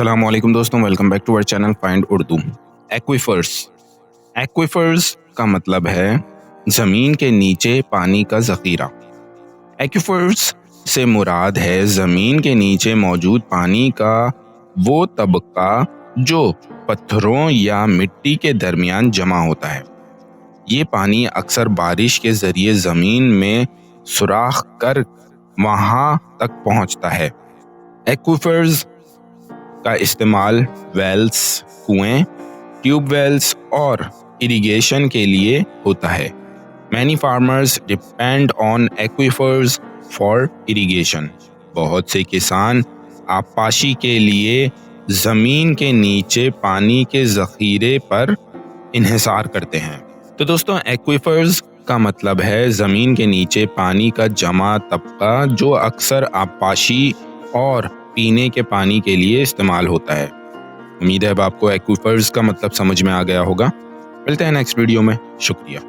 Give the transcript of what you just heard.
السلام علیکم دوستوں، ویلکم بیک ٹو اور چینل فائنڈ اردو۔ ایکویفرز کا مطلب ہے زمین کے نیچے پانی کا ذخیرہ۔ ایکویفرز سے مراد ہے زمین کے نیچے موجود پانی کا وہ طبقہ جو پتھروں یا مٹی کے درمیان جمع ہوتا ہے۔ یہ پانی اکثر بارش کے ذریعے زمین میں سوراخ کر وہاں تک پہنچتا ہے۔ ایکویفرز کا استعمال ویلز، کنویں، ٹیوب ویلز اور اریگیشن کے لیے ہوتا ہے۔ Many farmers depend on aquifers for irrigation۔ بہت سے کسان آبپاشی کے لیے زمین کے نیچے پانی کے ذخیرے پر انحصار کرتے ہیں۔ تو دوستوں، ایکویفرز کا مطلب ہے زمین کے نیچے پانی کا جمع طبقہ جو اکثر آبپاشی اور پینے کے پانی کے لیے استعمال ہوتا ہے۔ امید ہے اب آپ کو ایکویفرز کا مطلب سمجھ میں آ گیا ہوگا۔ ملتے ہیں نیکسٹ ویڈیو میں، شکریہ۔